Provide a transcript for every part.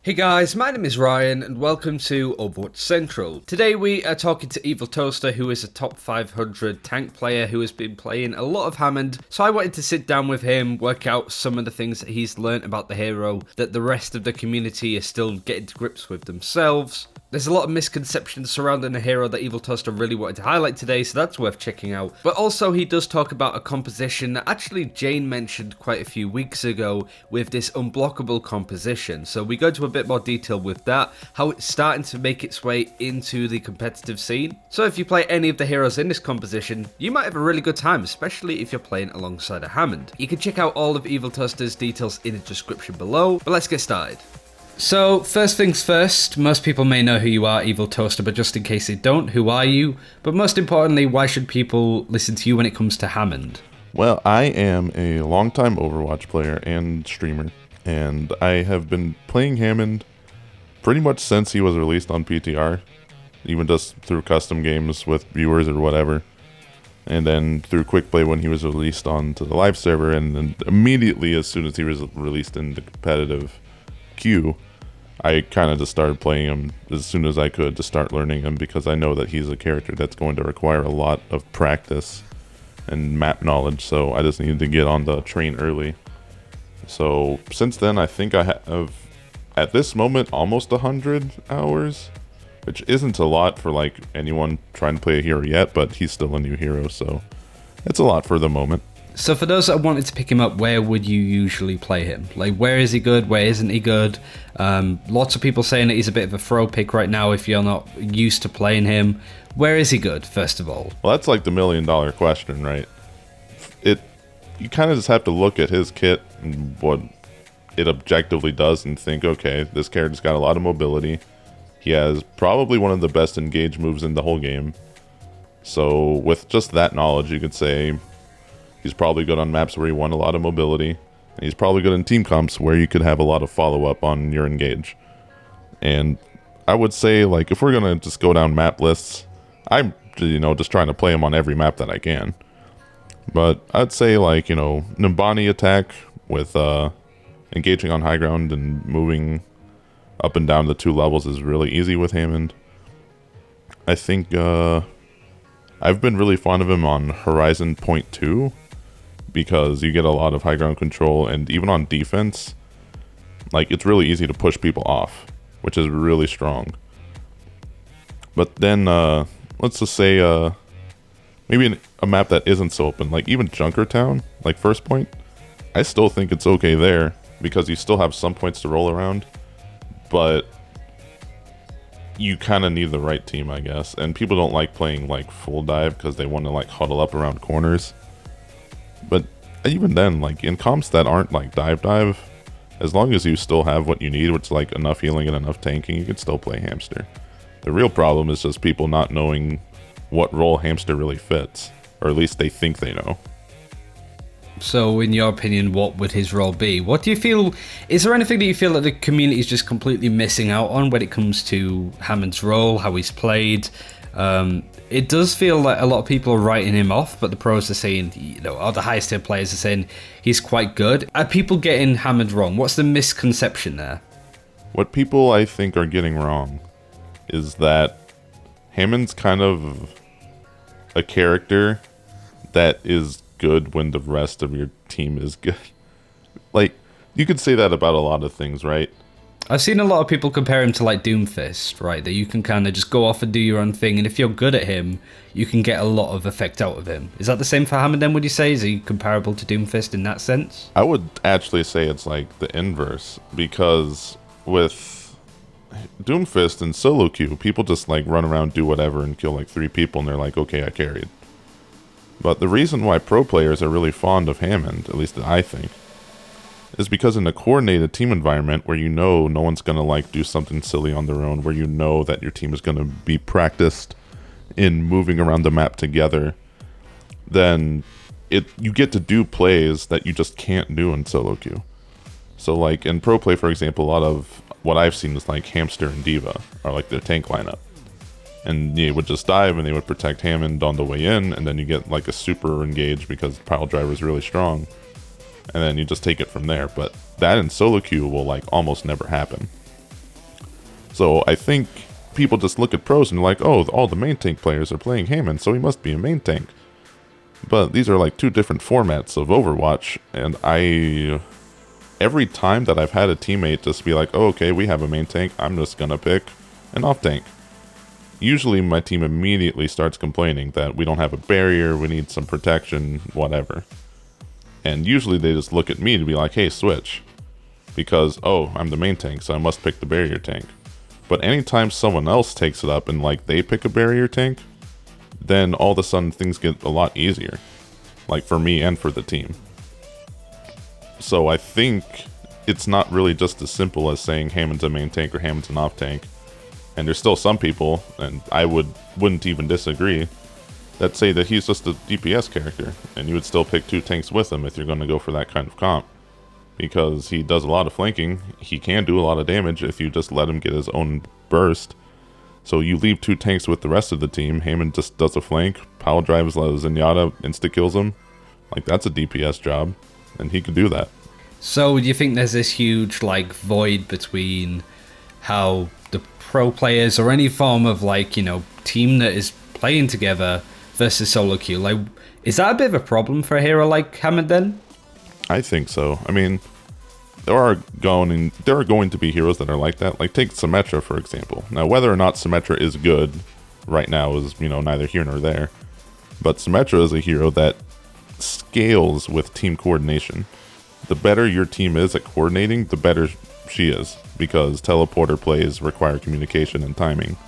Hey guys, my name is Ryan and welcome to Overwatch Central. Today we are talking to Eviltoaster, who is a top 500 tank player who has been playing a lot of Hammond, so I wanted to sit down with him, work out some of the things that he's learnt about the hero that the rest of the community is still getting to grips with themselves. There's a lot of misconceptions surrounding the hero that Eviltoaster really wanted to highlight today, so that's worth checking out. But also he does talk about a composition that actually Jane mentioned quite a few weeks ago with this unblockable composition. So we go into a bit more detail with that, how it's starting to make its way into the competitive scene. So if you play any of the heroes in this composition, you might have a really good time, especially if you're playing alongside a Hammond. You can check out all of Eviltoaster's details in the description below, but let's get started. So, first things first, most people may know who you are, Eviltoaster, but just in case they don't, who are you? But most importantly, why should people listen to you when it comes to Hammond? Well, I am a longtime Overwatch player and streamer, and I have been playing Hammond pretty much since he was released on PTR, even just through custom games with viewers or whatever, and then through quick play when he was released onto the live server, and then immediately as soon as he was released in the competitive queue, I kind of just started playing him as soon as I could to start learning him, because I know that he's a character that's going to require a lot of practice and map knowledge, so I just needed to get on the train early. So since then, I think I have, at this moment, almost 100 hours, which isn't a lot for like anyone trying to play a hero yet, but he's still a new hero, so it's a lot for the moment. So for those that wanted to pick him up, where would you usually play him? Like, where is he good? Where isn't he good? Lots of people saying that he's a bit of a throw pick right now if you're not used to playing him. Where is he good, first of all? Well, that's like the $1 million question, right? You kind of just have to look at his kit and what it objectively does and think, okay, this character's got a lot of mobility. He has probably one of the best engage moves in the whole game. So with just that knowledge, you could say he's probably good on maps where you want a lot of mobility, and he's probably good in team comps where you could have a lot of follow-up on your engage. And I would say, like, if we're gonna just go down map lists, I'm, just trying to play him on every map that I can. But I'd say, like, Nirvana attack with engaging on high ground and moving up and down the 2 levels is really easy with Hammond. I think I've been really fond of him on Horizon Point 2, because you get a lot of high ground control, and even on defense, like, it's really easy to push people off, which is really strong. But then, let's just say, maybe a map that isn't so open, like even Junkertown, like First Point, I still think it's okay there, because you still have some points to roll around, but you kind of need the right team, I guess. And people don't like playing like full dive because they want to like huddle up around corners. But even then, like in comps that aren't like dive, as long as you still have what you need, which is like enough healing and enough tanking, you can still play Hamster. The real problem is just people not knowing what role Hamster really fits, or at least they think they know. So in your opinion, what would his role be? What do you feel, is there anything that you feel that the community is just completely missing out on when it comes to Hammond's role, how he's played? It does feel like a lot of people are writing him off, but the pros are saying, or the highest tier players are saying he's quite good. Are people getting Hammond wrong? What's the misconception there? What people, I think, are getting wrong is that Hammond's kind of a character that is good when the rest of your team is good. Like, you could say that about a lot of things, right? I've seen a lot of people compare him to like Doomfist, right? That you can kind of just go off and do your own thing, and if you're good at him, you can get a lot of effect out of him. Is that the same for Hammond then, would you say? Is he comparable to Doomfist in that sense? I would actually say it's like the inverse, because with Doomfist and Soloqueue, people just like run around, do whatever, and kill like 3 people, and they're like, okay, I carried. But the reason why pro players are really fond of Hammond, at least I think, is because in a coordinated team environment where no one's going to like do something silly on their own, where that your team is going to be practiced in moving around the map together, then you get to do plays that you just can't do in solo queue. So like in pro play, for example, a lot of what I've seen is like Hamster and Deva are like their tank lineup. And they would just dive and they would protect Hammond on the way in, and then you get like a super engage because pile driver is really strong. And then you just take it from there. But that in solo queue will like almost never happen. So I think people just look at pros and like, oh, all the main tank players are playing Hammond, so he must be a main tank. But these are like two different formats of Overwatch, and every time that I've had a teammate just be like, oh, okay, we have a main tank, I'm just gonna pick an off tank. Usually my team immediately starts complaining that we don't have a barrier, we need some protection, whatever. And usually they just look at me to be like, hey, switch. Because, oh, I'm the main tank, so I must pick the barrier tank. But anytime someone else takes it up and like they pick a barrier tank, then all of a sudden things get a lot easier. Like for me and for the team. So I think it's not really just as simple as saying Hammond's a main tank or Hammond's an off tank. And there's still some people, and I wouldn't even disagree, that say that he's just a DPS character, and you would still pick two tanks with him if you're going to go for that kind of comp. Because he does a lot of flanking, he can do a lot of damage if you just let him get his own burst. So you leave two tanks with the rest of the team, Hammond just does a flank, pile drives Zenyatta, insta-kills him. Like, that's a DPS job, and he can do that. So do you think there's this huge, like, void between how the pro players or any form of, like, you know, team that is playing together versus Soloqueue? Like, is that a bit of a problem for a hero like Hammond then? I think so. I mean, there are going to be heroes that are like that. Like, take Symmetra, for example. Now, whether or not Symmetra is good right now is, you know, neither here nor there. But Symmetra is a hero that scales with team coordination. The better your team is at coordinating, the better she is, because teleporter plays require communication and timing.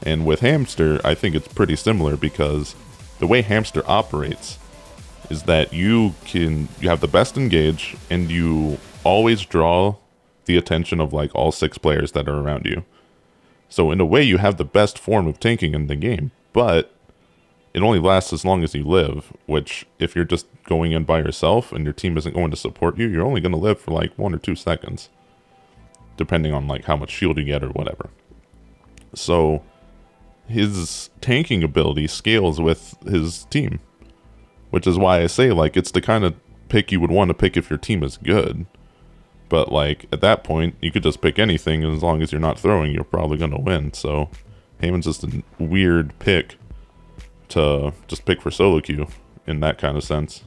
And with Hamster, I think it's pretty similar, because the way Hamster operates is that you have the best engage, and you always draw the attention of like all 6 players that are around you. So in a way, you have the best form of tanking in the game, but it only lasts as long as you live, which if you're just going in by yourself and your team isn't going to support you, you're only going to live for like 1 or 2 seconds, depending on like how much shield you get or whatever. So his tanking ability scales with his team, which is why I say like it's the kind of pick you would want to pick if your team is good. But like at that point, you could just pick anything, and as long as you're not throwing, you're probably going to win. So Hammond's just a weird pick to just pick for Soloqueue in that kind of sense.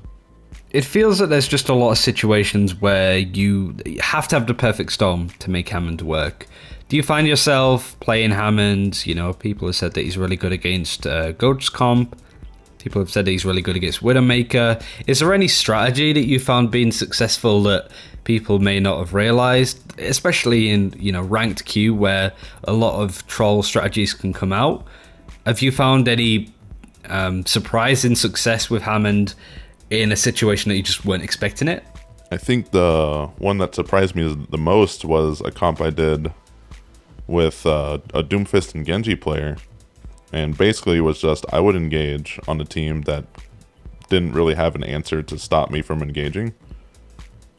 It feels that there's just a lot of situations where you have to have the perfect storm to make Hammond work. Do you find yourself playing Hammond? You know, people have said that he's really good against Ghost Comp. People have said that he's really good against Widowmaker. Is there any strategy that you found being successful that people may not have realized, especially in, you know, ranked queue where a lot of troll strategies can come out? Have you found any surprising success with Hammond in a situation that you just weren't expecting it? I think the one that surprised me the most was a comp I did with a Doomfist and Genji player. And basically it was just, I would engage on a team that didn't really have an answer to stop me from engaging.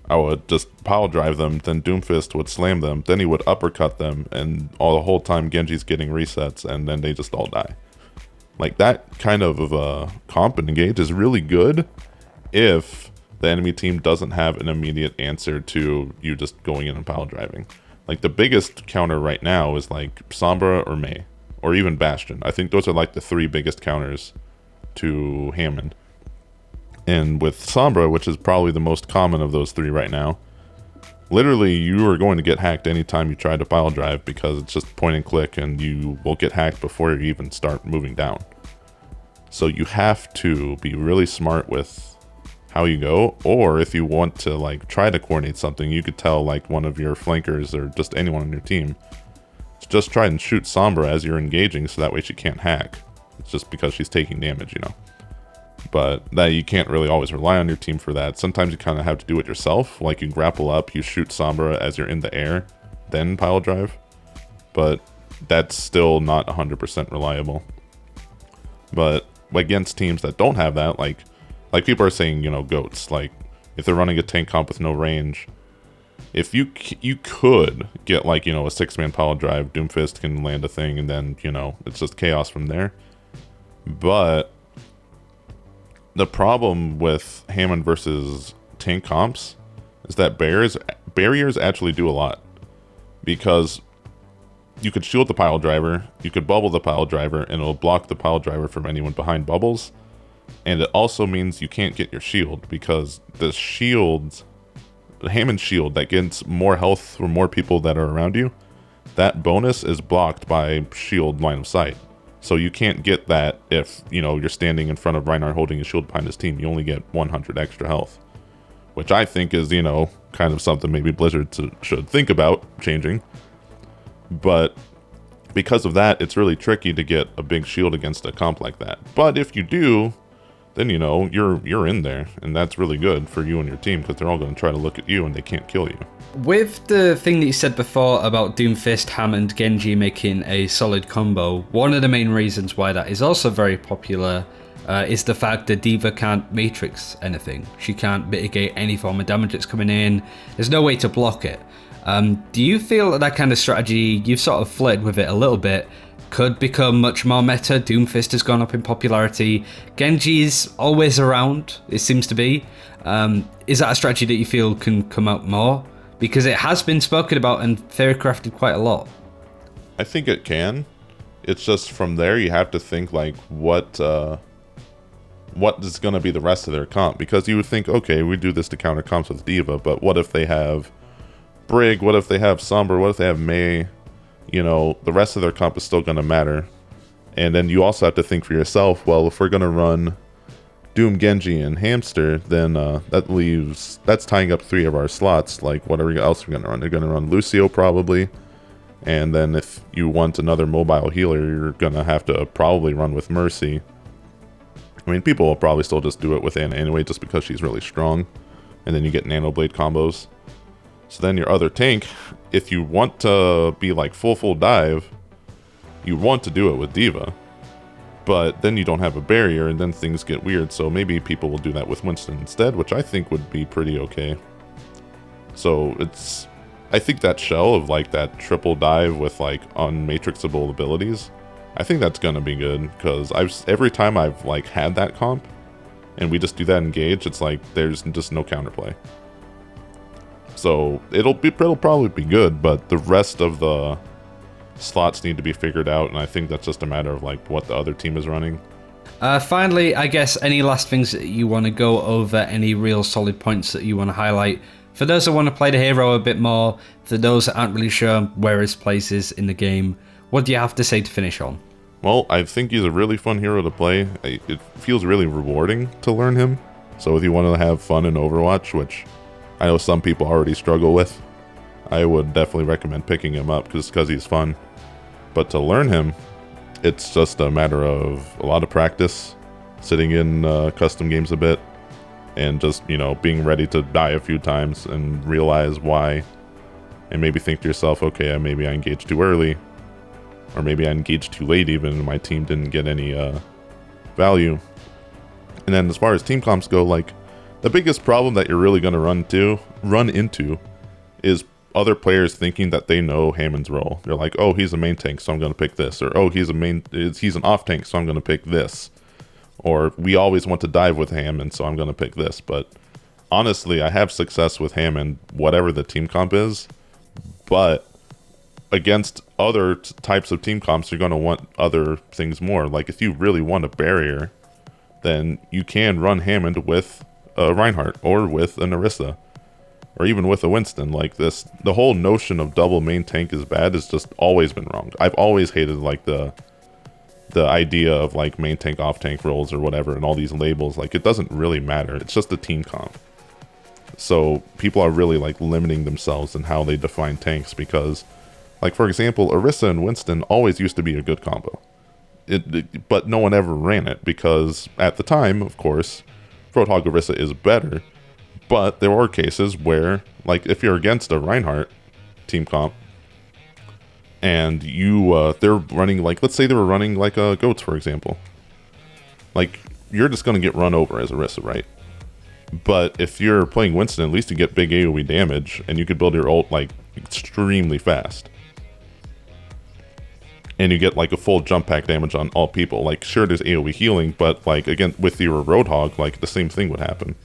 I would just pile drive them, then Doomfist would slam them, then he would uppercut them, and all the whole time Genji's getting resets, and then they just all die. Like, that kind of comp and engage is really good if the enemy team doesn't have an immediate answer to you just going in and pile driving. Like, the biggest counter right now is like Sombra or Mei, or even Bastion. I think those are like the 3 biggest counters to Hammond. And with Sombra, which is probably the most common of those 3 right now, literally you are going to get hacked anytime you try to pile drive, because it's just point and click and you will get hacked before you even start moving down. So you have to be really smart with how you go, or if you want to like try to coordinate something, you could tell like one of your flankers or just anyone on your team, just try and shoot Sombra as you're engaging, so that way she can't hack. It's just because she's taking damage, you know. But that you can't really always rely on your team for that. Sometimes you kind of have to do it yourself. Like, you grapple up, you shoot Sombra as you're in the air, then pile drive. But that's still not 100% reliable. But against teams that don't have that, like people are saying, you know, goats. Like, if they're running a tank comp with no range, if you could get like, you know, a 6-man pile drive, Doomfist can land a thing, and then, you know, it's just chaos from there. But the problem with Hammond versus tank comps is that barriers actually do a lot, because you could shield the pile driver, you could bubble the pile driver, and it'll block the pile driver from anyone behind bubbles. And it also means you can't get your shield, because the Hammond shield that gets more health for more people that are around you, that bonus is blocked by shield line of sight. So you can't get that if, you're standing in front of Reinhardt holding a shield behind his team. You only get 100 extra health, which I think is, kind of something maybe Blizzard should think about changing. But because of that, it's really tricky to get a big shield against a comp like that. But if you do, then you're in there, and that's really good for you and your team, because they're all going to try to look at you and they can't kill you. With the thing that you said before about Doomfist, Hammond, Genji making a solid combo, one of the main reasons why that is also very popular is the fact that Deva can't matrix anything. She can't mitigate any form of damage that's coming in. There's no way to block it. Do you feel that kind of strategy, you've sort of flirted with it a little bit, could become much more meta? Doomfist has gone up in popularity. Genji's always around, it seems to be. Is that a strategy that you feel can come out more? Because it has been spoken about and theory-crafted quite a lot. I think it can. It's just from there you have to think like what is going to be the rest of their comp. Because you would think, okay, we do this to counter comps with Deva, but what if they have Brig, what if they have Sombra, what if they have Mei? The rest of their comp is still going to matter. And then you also have to think for yourself, well, if we're going to run Doom, Genji, and Hamster, then that's tying up 3 of our slots. Like, whatever else we're going to run. They're going to run Lucio probably. And then if you want another mobile healer, you're going to have to probably run with Mercy. I mean, people will probably still just do it with Ana anyway, just because she's really strong. And then you get Nano Blade combos. So then your other tank, if you want to be like full dive, you want to do it with Deva. But then you don't have a barrier, and then things get weird. So maybe people will do that with Winston instead, which I think would be pretty okay. So I think that shell of like that triple dive with like unmatrixable abilities, I think that's gonna be good, because every time I've like had that comp, and we just do that engage, it's like there's just no counterplay. So it'll probably be good, but the rest of the slots need to be figured out, and I think that's just a matter of like what the other team is running. Finally, I guess any last things that you want to go over, any real solid points that you want to highlight for those that want to play the hero a bit more, for those that aren't really sure where his place is in the game, what do you have to say to finish on? Well, I think he's a really fun hero to play. It feels really rewarding to learn him. So if you want to have fun in Overwatch, which I know some people already struggle with, I would definitely recommend picking him up just because he's fun. But to learn him, it's just a matter of a lot of practice, sitting in custom games a bit, and just, being ready to die a few times and realize why, and maybe think to yourself, okay, maybe I engaged too early, or maybe I engaged too late even, and my team didn't get any value. And then as far as team comps go, like, the biggest problem that you're really going to run into is other players thinking that they know Hammond's role. They're like, oh, he's a main tank, so I'm going to pick this. Or, oh, he's an off tank, so I'm going to pick this. Or, we always want to dive with Hammond, so I'm going to pick this. But honestly, I have success with Hammond, whatever the team comp is. But against other types of team comps, you're going to want other things more. Like, if you really want a barrier, then you can run Hammond with a Reinhardt, or with a Narissa, or even with a Winston. Like, the whole notion of double main tank is bad has just always been wrong. I've always hated like the idea of like main tank, off tank roles or whatever, and all these labels. Like, it doesn't really matter. It's just a team comp. So people are really like limiting themselves in how they define tanks, because, like, for example, Orisa and Winston always used to be a good combo. But no one ever ran it, because at the time, of course, Roadhog Orisa is better. But there were cases where, like, if you're against a Reinhardt team comp, and they're running, like, let's say they were running like a Goats, for example. Like, you're just going to get run over as Orisa, right? But if you're playing Winston, at least you get big AoE damage, and you could build your ult, like, extremely fast. And you get, like, a full jump pack damage on all people. Like, sure, there's AoE healing, but, like, again, with your Roadhog, like, the same thing would happen.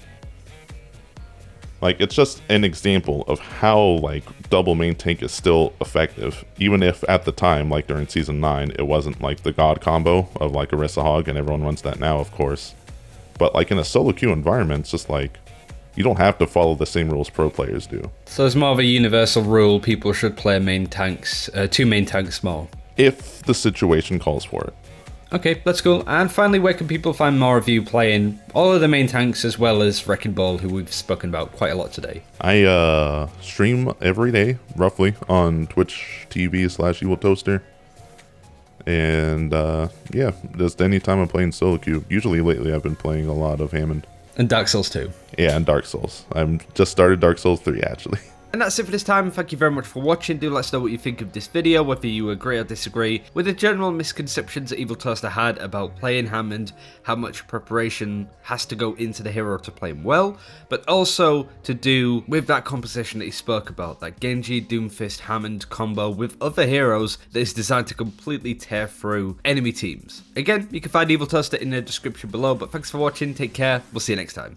Like, it's just an example of how, like, double main tank is still effective. Even if at the time, like during Season 9, it wasn't, like, the God combo of, like, Orisa Hog, and everyone runs that now, of course. But, like, in a solo queue environment, it's just, like, you don't have to follow the same rules pro players do. So it's more of a universal rule, people should play main tanks, 2 main tanks more. If the situation calls for it. Okay, that's cool. And finally, where can people find more of you playing all of the main tanks as well as Wrecking Ball, who we've spoken about quite a lot today? I stream every day, roughly, on Twitch TV/Eviltoaster. And yeah, just anytime I'm playing solo queue. Usually lately I've been playing a lot of Hammond. And Dark Souls 2. Yeah, and Dark Souls. I've just started Dark Souls 3, actually. And that's it for this time. Thank you very much for watching. Do let us know what you think of this video, whether you agree or disagree with the general misconceptions that Eviltoaster had about playing Hammond, how much preparation has to go into the hero to play him well, but also to do with that composition that he spoke about, that Genji, Doomfist, Hammond combo with other heroes that is designed to completely tear through enemy teams. Again, you can find Eviltoaster in the description below, but thanks for watching, take care, we'll see you next time.